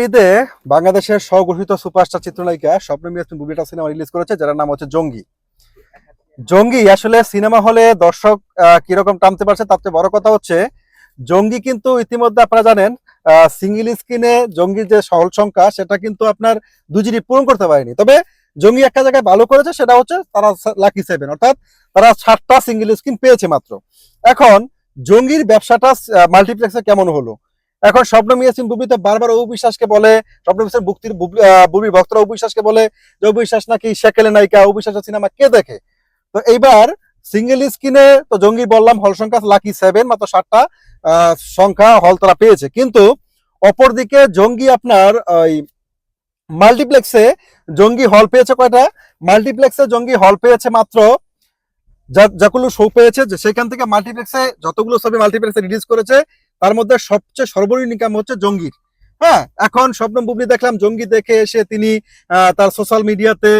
ঈদে বাংলাদেশের স্বঘোষিত সুপারস্টার চিত্রনায়িকা স্বপ্নম ইয়াসমিন বুবলিটা সিনেমা রিলিজ করেছে, যার নাম হচ্ছে জঙ্গি। জঙ্গি আসলে সিনেমা হলে দর্শক কিরকম টানতে পারছে, তার চেয়ে বড় কথা হচ্ছে জঙ্গি কিন্তু ইতিমধ্যে আপনারা জানেন সিঙ্গেল স্ক্রিনে জঙ্গির যে সহল সংখ্যা সেটা কিন্তু আপনার 2 জিবি পূরণ করতে পারেনি। তবে জঙ্গি একটা জায়গায় ভালো করেছে, সেটা হচ্ছে তারা লাকি 7, অর্থাৎ তারা 7টা সিঙ্গেল স্ক্রিন পেয়েছে মাত্র। এখন জঙ্গির ব্যবসাটা মাল্টিপ্লেক্সে কেমন হলো? এখন স্বপ্নম ইয়াসমিন বুবলি তো বারবার অপু বিশ্বাসকে বলে, স্বপ্নম ইয়াসমিন বুবলির ভক্তরা অপু বিশ্বাসকে বলে যে অপু বিশ্বাস নাকি সেকেলে নায়িকা, অপু বিশ্বাসের সিনেমা কে দেখে। তো এইবার সিঙ্গেল স্ক্রিনে তো জঙ্গি বললাম হল সংখ্যা লাকি 7, মাত্র 7টা সংখ্যা হল তারা পেয়েছে। কিন্তু অপরদিকে জঙ্গি আপনার ওই মাল্টিপ্লেক্সে জঙ্গি হল পেয়েছে কয়টা? মাল্টিপ্লেক্সে জঙ্গি হল পেয়েছে মাত্র যতগুলো শো পেয়েছে, যে সেখান থেকে মাল্টিপ্লেক্সে যতগুলো ছবি মাল্টিপ্লেক্সে রিলিজ করেছে তার মধ্যে সবচেয়ে সর্বনিম্ন ইনকাম হচ্ছে জঙ্গির। হ্যাঁ, এখন স্বপ্নম বুবলি দেখলাম জঙ্গি দেখে এসে তিনি তার সোশ্যাল মিডিয়াতে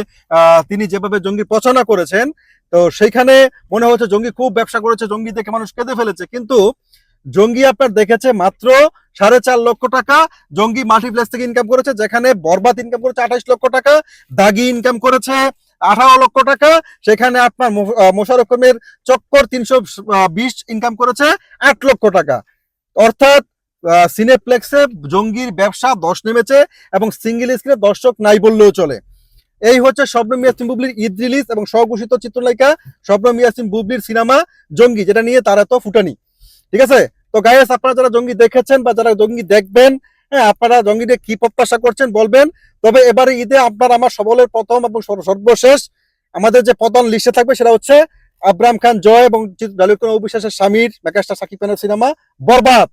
তিনি যেভাবে জঙ্গি প্রচারণা করেছেন, তো সেইখানে মনে হচ্ছে জঙ্গি খুব ব্যবসা করেছে, জঙ্গি দেখে মানুষ কেঁদে ফেলেছে। কিন্তু জঙ্গি আপনার দেখেছে মাত্র 4.5 লক্ষ টাকা জঙ্গি মাল্টিপ্লেক্স থেকে ইনকাম করেছে, যেখানে বরবাদ ইনকাম করেছে 28 লক্ষ টাকা, দাগি ইনকাম করেছে 18 লক্ষ টাকা, সেখানে আপনার মোশাররফ করিমের চক্কর 320 ইনকাম করেছে 8 লক্ষ টাকা। অর্থাৎ সিনেপ্লেক্সে জঙ্গির ব্যবসা 10 নেমেছে এবং সিঙ্গেল স্ক্রিনে দর্শক নাই বললেও চলে। এই হচ্ছে স্বপ্নম ইয়াসমিন বুবলির ঈদ রিলিজ এবং স্বঘোষিত চিত্রনায়িকা স্বপ্নম ইয়াসমিন বুবলির সিনেমা জঙ্গি, যেটা নিয়ে তারা তো ফুটানি। ঠিক আছে, তো গাইস আপনারা যারা জঙ্গি দেখেছেন বা যারা জঙ্গি দেখবেন, হ্যাঁ আপনারা জঙ্গিতে কি প্রত্যাশা করছেন বলবেন। তবে এবারে ঈদে আপনার আমার সবলের প্রথম এবং সর্বশেষ আমাদের যে প্রধান লিস্টে থাকবে সেটা হচ্ছে আব্রাহাম খান জয় এবং ডালিউড অপু বিশ্বাসের স্বামীর মেগাস্টার শাকিব খানের সিনেমা বরবাদ।